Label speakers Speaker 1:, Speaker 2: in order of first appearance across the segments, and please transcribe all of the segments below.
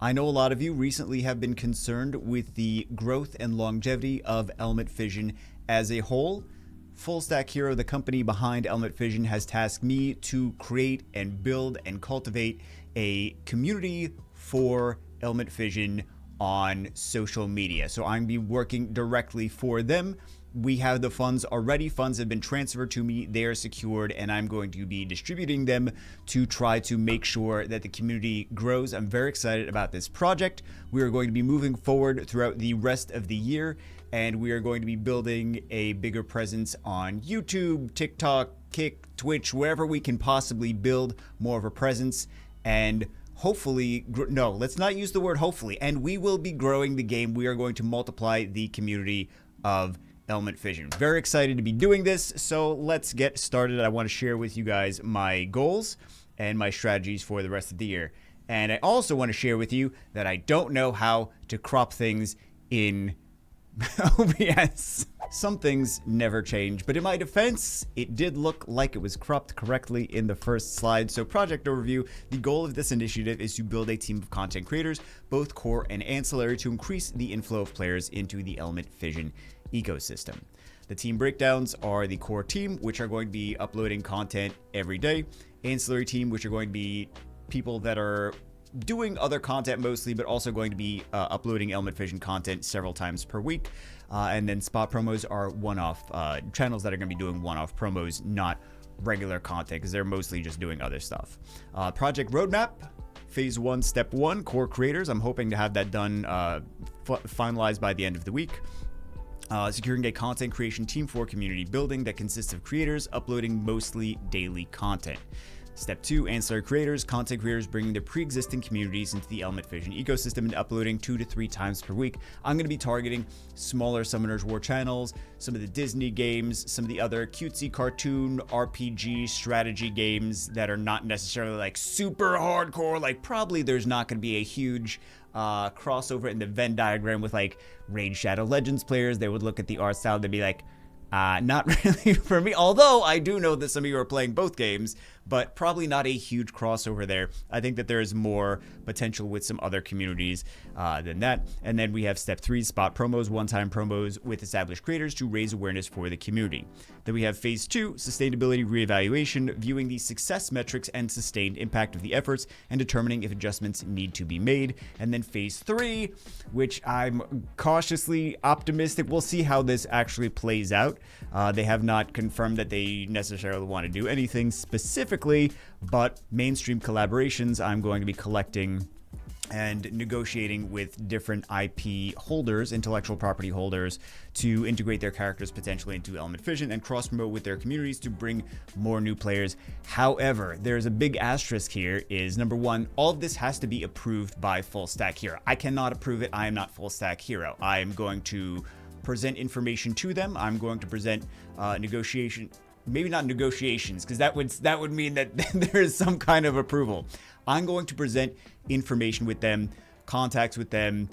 Speaker 1: I know a lot of you recently have been concerned with the growth and longevity of Element Fission as a whole. Full Stack Hero, the company behind Element Fission, has tasked me to create and build and cultivate a community for Element Fission on social media. So I'm going to be working directly for them. We have the funds already. Funds have been transferred to me. They are secured, and I'm going to be distributing them to try to make sure that the community grows. I'm very excited about this project. We are going to be moving forward throughout the rest of the year, and we are going to be building a bigger presence on YouTube, TikTok, Kick, Twitch, wherever we can possibly build more of a presence. And hopefully, no, let's not use the word hopefully. And we will be growing the game. We are going to multiply the community of Element Fission. Very excited to be doing this, so let's get started. I want to share with you guys my goals and my strategies for the rest of the year. And I also want to share with you that I don't know how to crop things in OBS. Some things never change, but in my defense, it did look like it was cropped correctly in the first slide. So project overview, the goal of this initiative is to build a team of content creators, both core and ancillary, to increase the inflow of players into the Element Fission ecosystem. The team breakdowns are the core team, which are going to be uploading content every day. Ancillary team, which are going to be people that are doing other content mostly, but also going to be uploading Element Fission content several times per week. And then spot promos are one-off channels that are going to be doing one-off promos, not regular content, because they're mostly just doing other stuff. Project roadmap, phase 1, step 1, core creators. I'm hoping to have that done, finalized by the end of the week. Securing a content creation team for community building that consists of creators uploading mostly daily content. Step 2, ancillary creators, content creators bringing their pre-existing communities into the Element Fission ecosystem and uploading 2 to 3 times per week. I'm going to be targeting smaller Summoners War channels, some of the Disney games, some of the other cutesy cartoon RPG strategy games that are not necessarily like super hardcore. Like probably there's not going to be a huge crossover in the Venn diagram with like Raid Shadow Legends players. They would look at the art style, they'd be like, not really for me, although I do know that some of you are playing both games, but probably not a huge crossover there. I think that there is more potential with some other communities than that. And then we have step 3, spot promos, one-time promos with established creators to raise awareness for the community. Then we have phase 2, sustainability reevaluation, viewing the success metrics and sustained impact of the efforts and determining if adjustments need to be made. And then phase 3, which I'm cautiously optimistic. We'll see how this actually plays out. They have not confirmed that they necessarily want to do anything specifically, but mainstream collaborations, I'm going to be collecting and negotiating with different IP holders, intellectual property holders, to integrate their characters potentially into Element Fission and cross-promote with their communities to bring more new players. However, there's a big asterisk here is, number 1, all of this has to be approved by Full Stack Hero. I cannot approve it. I am not Full Stack Hero. I am going to present information to them. I'm going to present maybe not negotiations, because that would mean that there is some kind of approval. I'm going to present information with them, contacts with them,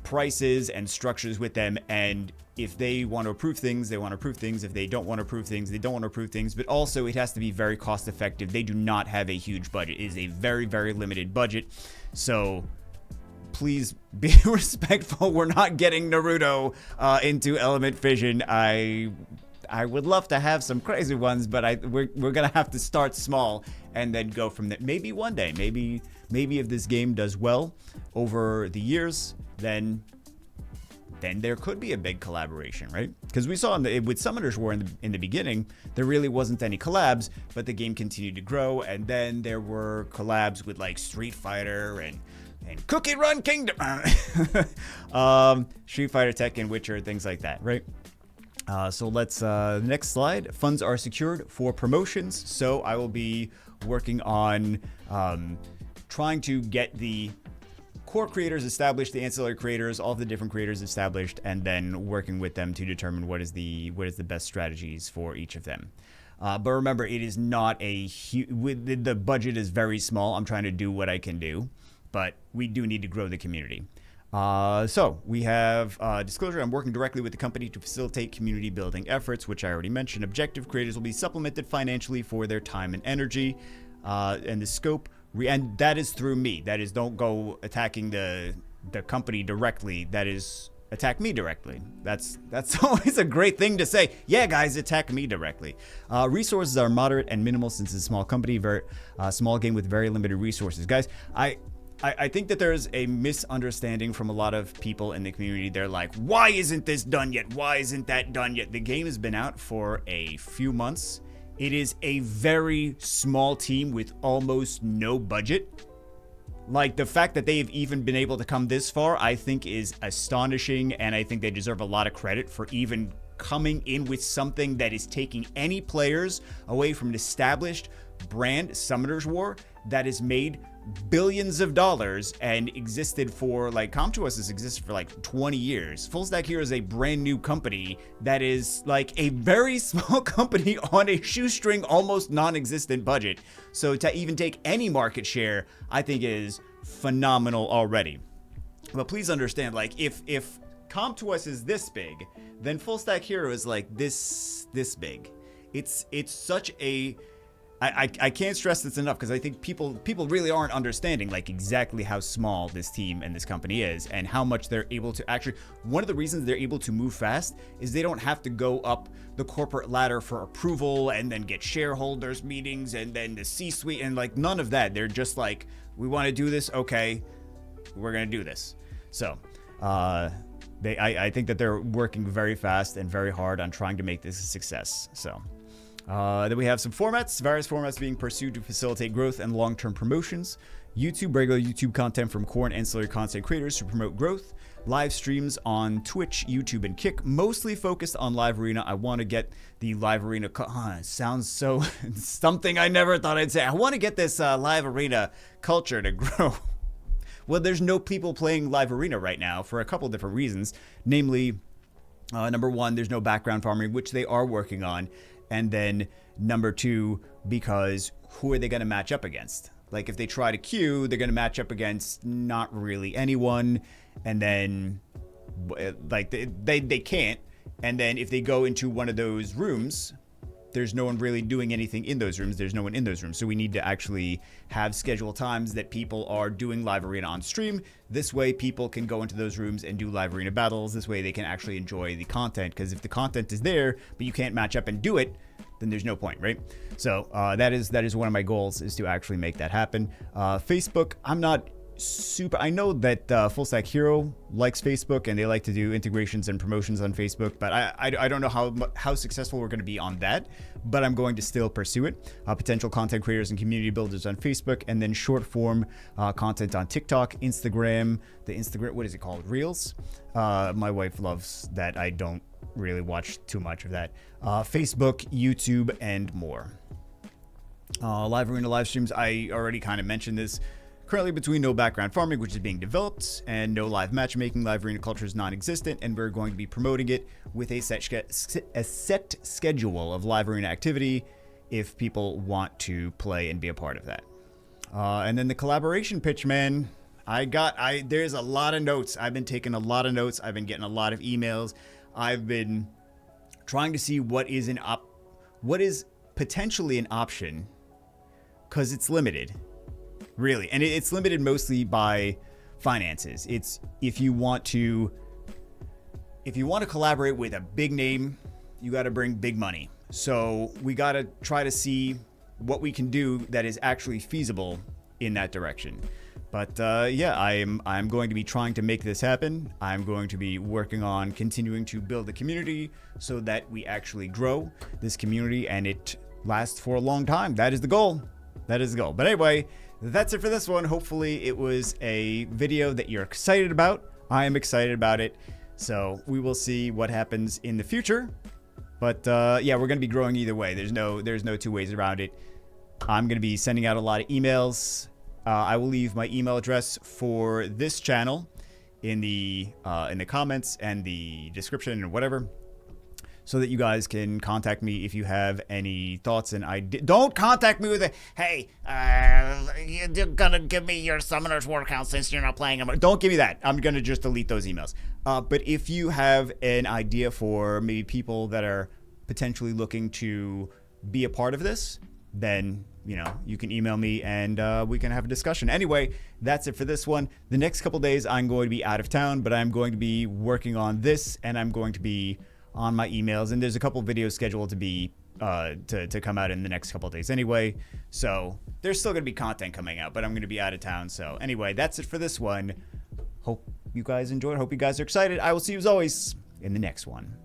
Speaker 1: prices and structures with them, and if they want to approve things, they want to approve things. If they don't want to approve things, they don't want to approve things. But also, it has to be very cost effective. They do not have a huge budget. It is a very, very limited budget. So please be respectful. We're not getting Naruto into Element Fission. I would love to have some crazy ones, but we're gonna have to start small and then go from there. Maybe one day, maybe if this game does well over the years, then there could be a big collaboration, right? Because we saw with Summoners War in the beginning, there really wasn't any collabs, but the game continued to grow, and then there were collabs with like Street Fighter and Cookie Run Kingdom, Street Fighter, Tekken, Witcher, things like that, right? So let's, next slide. Funds are secured for promotions. So I will be working on trying to get the core creators established, the ancillary creators, all of the different creators established, and then working with them to determine what is the best strategies for each of them. But remember, it is not a huge, the budget is very small. I'm trying to do what I can do, but we do need to grow the community. So we have disclosure. I'm working directly with the company to facilitate community building efforts, which I already mentioned. Objective creators will be supplemented financially for their time and energy. And the scope, And that is through me. That is, don't go attacking the company directly. That is, attack me directly. That's always a great thing to say. Yeah, guys, attack me directly. Resources are moderate and minimal since it's a small company, very small game with very limited resources. Guys, I think that there's a misunderstanding from a lot of people in the community. They're like, why isn't this done yet? Why isn't that done yet? The game has been out for a few months. It is a very small team with almost no budget. Like, the fact that they've even been able to come this far, I think is astonishing, and I think they deserve a lot of credit for even coming in with something that is taking any players away from an established brand, Summoners War, that has made billions of dollars and existed for, like, Com2uS has existed for like 20 years. Full Stack Hero is a brand new company that is like a very small company on a shoestring, almost non-existent budget. So to even take any market share, I think is phenomenal already. But please understand, like, if Com2uS is this big, then Full Stack Hero is like this big. It's such a I can't stress this enough, because I think people really aren't understanding like exactly how small this team and this company is, and how much they're able to actually. One of the reasons they're able to move fast is they don't have to go up the corporate ladder for approval and then get shareholders meetings and then the C-suite and like none of that. They're just like, we want to do this, okay, we're gonna do this. So I think that they're working very fast and very hard on trying to make this a success. So. Then we have some formats, various formats being pursued to facilitate growth and long-term promotions. YouTube, regular YouTube content from core and ancillary content creators to promote growth. Live streams on Twitch, YouTube, and Kick, mostly focused on Live Arena. I want to get the Live Arena, it sounds so something I never thought I'd say. I want to get this Live Arena culture to grow. Well, there's no people playing Live Arena right now for a couple different reasons. Namely, number one, there's no background farming, which they are working on. And then number two, because who are they going to match up against? Like, if they try to queue, they're going to match up against not really anyone. And then like they can't. And then if they go into one of those rooms, there's no one really doing anything in those rooms. There's no one in those rooms. So we need to actually have scheduled times that people are doing Live Arena on stream. This way people can go into those rooms and do Live Arena battles. This way they can actually enjoy the content. Because if the content is there, but you can't match up and do it, then there's no point, right? So that is one of my goals, is to actually make that happen. Facebook, I'm not super. I know that Full Stack Hero likes Facebook and they like to do integrations and promotions on Facebook, but I don't know how successful we're going to be on that, but I'm going to still pursue it. Potential content creators and community builders on Facebook, and then short form content on TikTok, Instagram, what is it called? Reels? My wife loves that. I don't really watch too much of that. Facebook, YouTube, and more. Live Arena live streams, I already kind of mentioned this. Currently between no background farming, which is being developed, and no live matchmaking, Live Arena culture is non-existent, and we're going to be promoting it with a set schedule of Live Arena activity if people want to play and be a part of that. And then the collaboration pitch, man. There's a lot of notes. I've been taking a lot of notes. I've been getting a lot of emails. I've been trying to see what is potentially an option, because it's limited. Really, and it's limited mostly by finances. It's if you want to collaborate with a big name, you got to bring big money. So we got to try to see what we can do that is actually feasible in that direction. But yeah, I'm going to be trying to make this happen. I'm going to be working on continuing to build the community so that we actually grow this community and it lasts for a long time. That is the goal. That is the goal. But anyway, that's it for this one. Hopefully it was a video that you're excited about. I am excited about it. So we will see what happens in the future. But yeah, we're going to be growing either way. There's no two ways around it. I'm going to be sending out a lot of emails. I will leave my email address for this channel in the comments and the description and whatever, so that you guys can contact me if you have any thoughts and ideas. Don't contact me with a, hey, you're gonna give me your Summoners War account since you're not playing them. Don't give me that. I'm gonna just delete those emails. But if you have an idea for maybe people that are potentially looking to be a part of this, then, you know, you can email me and we can have a discussion. Anyway, that's it for this one. The next couple days I'm going to be out of town, but I'm going to be working on this, and I'm going to be on my emails, and there's a couple videos scheduled to be to come out in the next couple of days anyway. So there's still going to be content coming out, but I'm going to be out of town. So anyway, that's it for this one. Hope you guys enjoyed. Hope you guys are excited. I will see you as always in the next one.